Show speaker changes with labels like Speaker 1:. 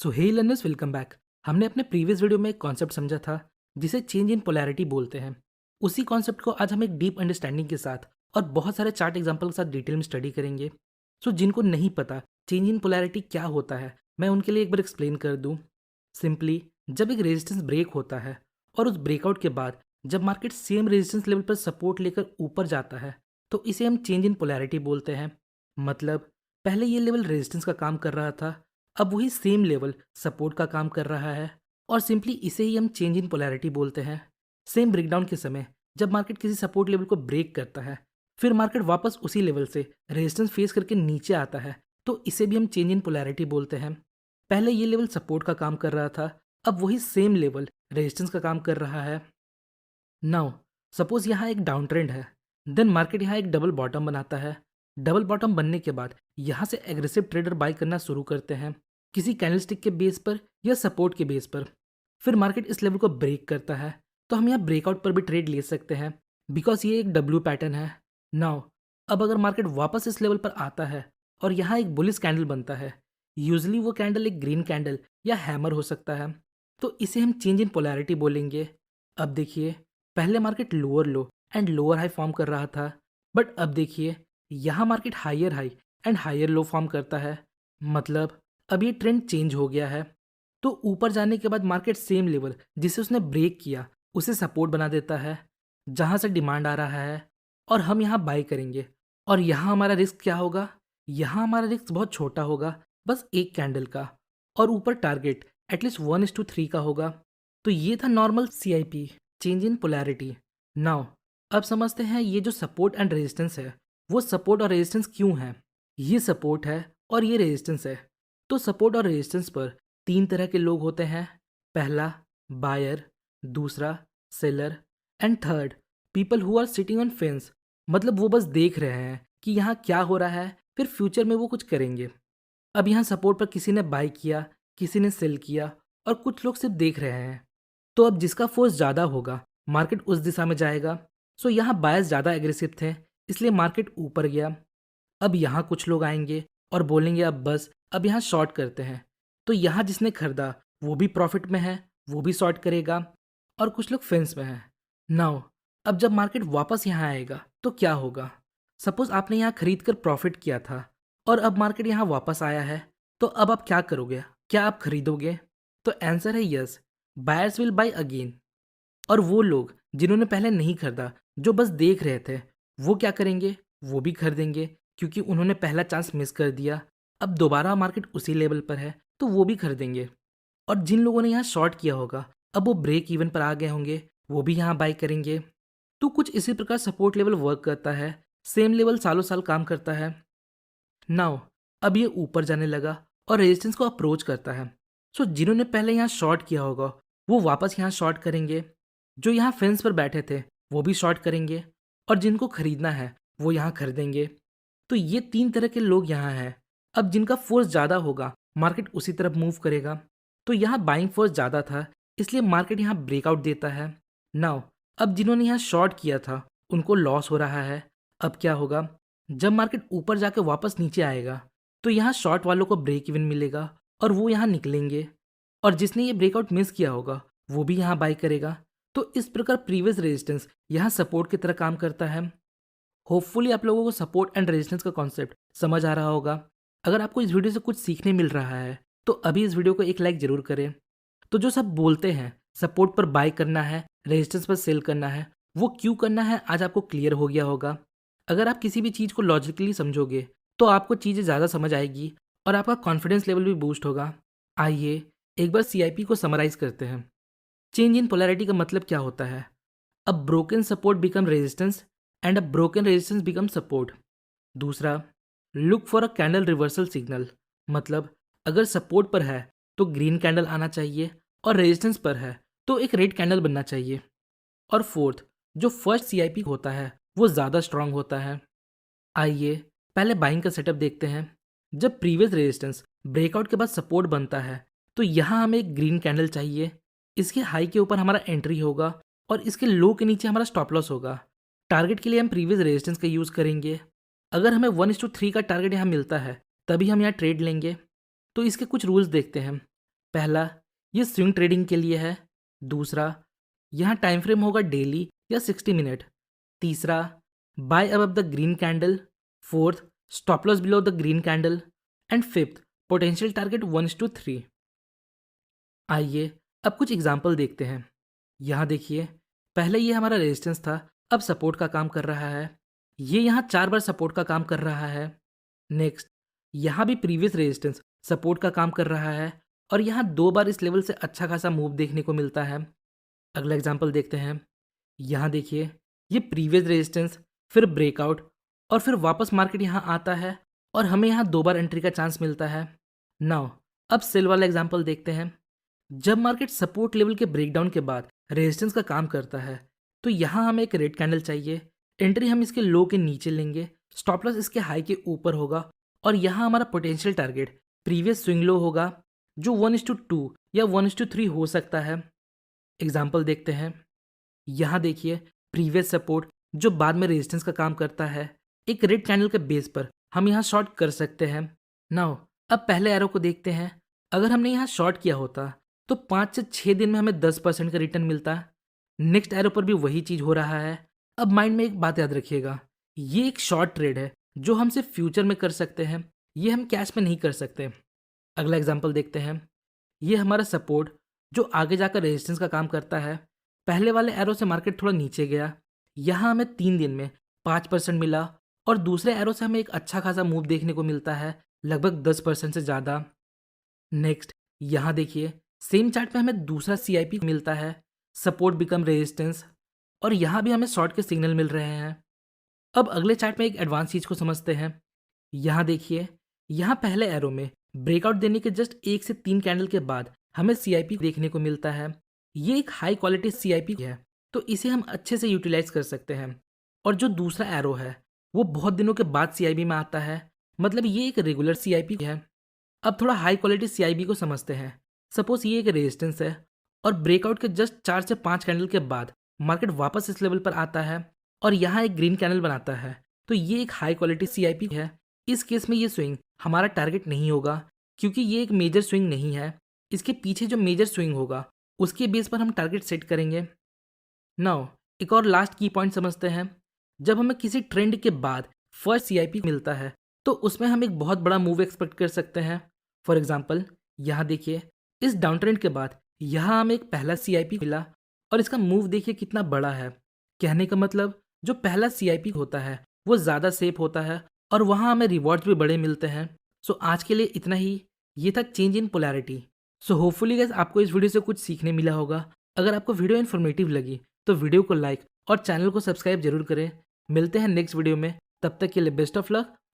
Speaker 1: सो हे learners, welcome back. हमने अपने previous video में एक कॉन्सेप्ट समझा था जिसे चेंज इन पोलैरिटी बोलते हैं। उसी कॉन्सेप्ट को आज हम एक डीप अंडरस्टैंडिंग के साथ और बहुत सारे चार्ट एग्जांपल के साथ डिटेल में स्टडी करेंगे। सो जिनको नहीं पता चेंज इन पोलैरिटी क्या होता है, मैं उनके लिए एक बार एक्सप्लेन कर दूँ। सिंपली, जब एक रेजिस्टेंस ब्रेक होता है और उस ब्रेकआउट के बाद जब मार्केट सेम रेजिस्टेंस लेवल पर सपोर्ट लेकर ऊपर जाता है, तो इसे हम चेंज इन पोलैरिटी बोलते हैं। मतलब, पहले ये लेवल रेजिस्टेंस का काम कर रहा था, अब वही सेम लेवल सपोर्ट का काम कर रहा है, और सिंपली इसे ही हम चेंज इन पोलैरिटी बोलते हैं। सेम ब्रेकडाउन के समय जब मार्केट किसी सपोर्ट लेवल को ब्रेक करता है, फिर मार्केट वापस उसी लेवल से रेजिस्टेंस फेस करके नीचे आता है, तो इसे भी हम चेंज इन पोलैरिटी बोलते हैं। पहले ये लेवल सपोर्ट का काम कर रहा था, अब वही सेम लेवल रेजिस्टेंस का काम कर रहा है। नाउ सपोज यहाँ एक डाउन ट्रेंड है, देन मार्केट यहाँ एक डबल बॉटम बनाता है। डबल बॉटम बनने के बाद यहाँ से एग्रेसिव ट्रेडर बाय करना शुरू करते हैं किसी कैंडलस्टिक के बेस पर या सपोर्ट के बेस पर। फिर मार्केट इस लेवल को ब्रेक करता है, तो हम यहाँ ब्रेकआउट पर भी ट्रेड ले सकते हैं, बिकॉज ये एक डब्ल्यू पैटर्न है। नाउ अब अगर मार्केट वापस इस लेवल पर आता है और यहाँ एक बुलिश कैंडल बनता है, यूजली वो कैंडल एक ग्रीन कैंडल या हैमर हो सकता है, तो इसे हम चेंज इन पोलैरिटी बोलेंगे। अब देखिए, पहले market lower low and lower high form कर रहा था, बट अब देखिए यहाँ market higher high and higher low form करता है। मतलब, अब ये ट्रेंड चेंज हो गया है। तो ऊपर जाने के बाद मार्केट सेम लेवल जिसे उसने ब्रेक किया उसे सपोर्ट बना देता है, जहाँ से डिमांड आ रहा है, और हम यहाँ बाई करेंगे। और यहाँ हमारा रिस्क क्या होगा? यहाँ हमारा रिस्क बहुत छोटा होगा, बस एक कैंडल का, और ऊपर टारगेट एटलीस्ट 1:3 का होगा। तो ये था normal CIP, change in polarity. Now अब समझते हैं ये जो सपोर्ट एंड रेजिस्टेंस है, वो सपोर्ट और रेजिस्टेंस क्यों है। ये सपोर्ट है और ये रेजिस्टेंस है। तो सपोर्ट और रेजिस्टेंस पर तीन तरह के लोग होते हैं। पहला बायर, दूसरा seller, and third people who are sitting on fence. मतलब वो बस देख रहे हैं कि यहाँ क्या हो रहा है, फिर फ्यूचर में वो कुछ करेंगे। अब यहाँ सपोर्ट पर किसी ने बाई किया, किसी ने सेल किया, और कुछ लोग सिर्फ देख रहे हैं। तो अब जिसका फोर्स ज़्यादा होगा, मार्केट उस दिशा में जाएगा। सो यहाँ बायर्स ज़्यादा एग्रेसिव थे, इसलिए मार्केट ऊपर गया। अब यहाँ कुछ लोग आएंगे और बोलेंगे अब बस, अब यहाँ शॉर्ट करते हैं। तो यहाँ जिसने खरीदा वो भी प्रॉफिट में है, वो भी शॉर्ट करेगा, और कुछ लोग फेंस में हैं। नाउ अब जब मार्केट वापस यहाँ आएगा तो क्या होगा? सपोज आपने यहाँ खरीद कर प्रॉफिट किया था और अब मार्केट यहाँ वापस आया है, तो अब आप क्या करोगे? क्या आप खरीदोगे? तो आंसर है yes, buyers will buy again. और वो लोग जिन्होंने पहले नहीं खरीदा, जो बस देख रहे थे, वो क्या करेंगे? वो भी खरीदेंगे, क्योंकि उन्होंने पहला चांस मिस कर दिया। अब दोबारा मार्केट उसी लेवल पर है, तो वो भी खरीदेंगे। और जिन लोगों ने यहाँ शॉर्ट किया होगा, अब वो ब्रेक इवन पर आ गए होंगे, वो भी यहाँ बाय करेंगे। तो कुछ इसी प्रकार सपोर्ट लेवल वर्क करता है। सेम लेवल सालों साल काम करता है। नाउ अब ये ऊपर जाने लगा और रेजिस्टेंस को अप्रोच करता है। सो जिन्होंने पहले यहाँ शॉर्ट किया होगा, वो वापस यहाँ शॉर्ट करेंगे। जो यहाँ फेंस पर बैठे थे, वो भी शॉर्ट करेंगे, और जिनको खरीदना है वो यहाँ खरीदेंगे। तो ये तीन तरह के लोग यहाँ हैं। अब जिनका फोर्स ज़्यादा होगा, मार्केट उसी तरफ मूव करेगा। तो यहाँ बाइंग फोर्स ज़्यादा था, इसलिए मार्केट यहाँ ब्रेकआउट देता है। नाउ अब जिन्होंने यहाँ शॉर्ट किया था, उनको लॉस हो रहा है। अब क्या होगा? जब मार्केट ऊपर जाकर वापस नीचे आएगा, तो यहाँ शॉर्ट वालों को ब्रेक इवन मिलेगा और वो यहाँ निकलेंगे, और जिसने ये ब्रेकआउट मिस किया होगा वो भी यहाँ बाय करेगा। तो इस प्रकार प्रीवियस रेजिस्टेंस यहाँ सपोर्ट की तरह काम करता है। होपफुली आप लोगों को सपोर्ट एंड रेजिस्टेंस का कॉन्सेप्ट समझ आ रहा होगा। अगर आपको इस वीडियो से कुछ सीखने मिल रहा है, तो अभी इस वीडियो को एक लाइक जरूर करें। तो जो सब बोलते हैं सपोर्ट पर बाय करना है, रेजिस्टेंस पर सेल करना है, वो क्यों करना है आज आपको क्लियर हो गया होगा। अगर आप किसी भी चीज़ को लॉजिकली समझोगे, तो आपको चीज़ें ज़्यादा समझ आएगी और आपका कॉन्फिडेंस लेवल भी बूस्ट होगा। आइए एक बार CIP को समराइज करते हैं। चेंज इन पोलैरिटी का मतलब क्या होता है? A broken support become resistance and a broken resistance become support. दूसरा, look for a candle reversal signal. मतलब, अगर सपोर्ट पर है तो ग्रीन कैंडल आना चाहिए, और रेजिस्टेंस पर है तो एक रेड कैंडल बनना चाहिए। और फोर्थ, जो फर्स्ट CIP होता है वो ज़्यादा स्ट्रांग होता है। आइए पहले बाइंग का सेटअप देखते हैं। जब प्रीवियस रेजिस्टेंस ब्रेकआउट के बाद सपोर्ट बनता है, तो यहाँ हमें एक ग्रीन कैंडल चाहिए। इसके हाई के ऊपर हमारा एंट्री होगा और इसके लो के नीचे हमारा स्टॉप लॉस होगा। टारगेट के लिए हम प्रीवियस रेजिस्टेंस का यूज़ करेंगे। अगर हमें 1:3 का टारगेट यहाँ मिलता है, तभी हम यहाँ ट्रेड लेंगे। तो इसके कुछ रूल्स देखते हैं। पहला, ये स्विंग ट्रेडिंग के लिए है। दूसरा, यहाँ टाइम फ्रेम होगा डेली या 60 मिनट। तीसरा, buy above the green candle. Fourth, stop loss below the green candle. And fifth, potential target 1:3। आइए अब कुछ एग्जाम्पल देखते हैं। यहाँ देखिए, पहले ये हमारा रेजिस्टेंस था, अब सपोर्ट का काम कर रहा है। ये यहाँ 4 बार सपोर्ट का काम कर रहा है। नेक्स्ट, यहाँ भी प्रीवियस रेजिस्टेंस सपोर्ट का काम कर रहा है और यहाँ 2 बार इस लेवल से अच्छा खासा मूव देखने को मिलता है। अगला एग्जाम्पल देखते हैं। यहाँ देखिए, ये प्रीवियस रेजिस्टेंस, फिर ब्रेकआउट और फिर वापस मार्केट यहाँ आता है और हमें यहाँ 2 बार एंट्री का चांस मिलता है। नाउ अब सेल वाला एग्जाम्पल देखते हैं। जब मार्केट सपोर्ट लेवल के ब्रेकडाउन के बाद रेजिस्टेंस का काम करता है तो यहाँ हमें एक रेड कैंडल चाहिए। एंट्री हम इसके लो के नीचे लेंगे, स्टॉप लॉस इसके हाई के ऊपर होगा और यहाँ हमारा potential target previous swing low होगा जो 1:2 या 1:3 हो सकता है। एग्जाम्पल देखते हैं। यहाँ देखिए, प्रीवियस सपोर्ट जो बाद में रेजिस्टेंस का काम करता है, एक रेड कैंडल के बेस पर हम यहाँ शॉर्ट कर सकते हैं। नाउ अब पहले एरो को देखते हैं। अगर हमने यहाँ शॉर्ट किया होता तो 5 से 6 दिन में हमें 10% का रिटर्न मिलता। नेक्स्ट एरो पर भी वही चीज़ हो रहा है। अब माइंड में एक बात याद रखिएगा, ये एक शॉर्ट ट्रेड है जो हम सिर्फ फ्यूचर में कर सकते हैं, ये हम कैश में नहीं कर सकते। अगला एग्जाम्पल देखते हैं। ये हमारा सपोर्ट जो आगे जाकर रेजिस्टेंस का काम करता है। पहले वाले एरो से मार्केट थोड़ा नीचे गया, यहाँ हमें 3 दिन में 5% मिला और दूसरे एरो से हमें एक अच्छा खासा मूव देखने को मिलता है, लगभग 10% से ज़्यादा। नेक्स्ट, यहाँ देखिए, सेम चार्ट पे हमें दूसरा CIP मिलता है, सपोर्ट बिकम रेजिस्टेंस, और यहाँ भी हमें शॉर्ट के सिग्नल मिल रहे हैं। अब अगले चार्ट में एक एडवांस चीज़ को समझते हैं। यहाँ देखिए, यहाँ पहले एरो में ब्रेकआउट देने के जस्ट 1 से 3 कैंडल के बाद हमें CIP देखने को मिलता है। ये एक हाई क्वालिटी CIP है, तो इसे हम अच्छे से यूटिलाइज कर सकते हैं। और जो दूसरा एरो है वो बहुत दिनों के बाद CIP में आता है, मतलब ये एक रेगुलर CIP है। अब थोड़ा हाई क्वालिटी CIP को समझते हैं। सपोज ये एक रेजिस्टेंस है और ब्रेकआउट के जस्ट 4 से 5 कैंडल के बाद मार्केट वापस इस लेवल पर आता है और यहाँ एक ग्रीन कैंडल बनाता है, तो ये एक हाई क्वालिटी CIP है। इस केस में ये स्विंग हमारा टारगेट नहीं होगा क्योंकि ये एक मेजर स्विंग नहीं है। इसके पीछे जो मेजर स्विंग होगा उसके बेस पर हम टारगेट सेट करेंगे। नाउ एक और लास्ट की पॉइंट समझते हैं। जब हमें किसी ट्रेंड के बाद फर्स्ट CIP मिलता है तो उसमें हम एक बहुत बड़ा मूव एक्सपेक्ट कर सकते हैं। फॉर एग्जाम्पल, यहाँ देखिए, इस डाउन ट्रेंड के बाद यहाँ हमें एक पहला CIP मिला और इसका मूव देखिए कितना बड़ा है। कहने का मतलब, जो पहला CIP होता है वो ज़्यादा सेफ होता है और वहाँ हमें रिवॉर्ड्स भी बड़े मिलते हैं। सो आज के लिए इतना ही। ये था change in polarity. So hopefully guys आपको इस वीडियो से कुछ सीखने मिला होगा। अगर आपको वीडियो इन्फॉर्मेटिव लगी तो वीडियो को लाइक और चैनल को सब्सक्राइब जरूर करें। मिलते हैं नेक्स्ट वीडियो में, तब तक के लिए बेस्ट ऑफ लक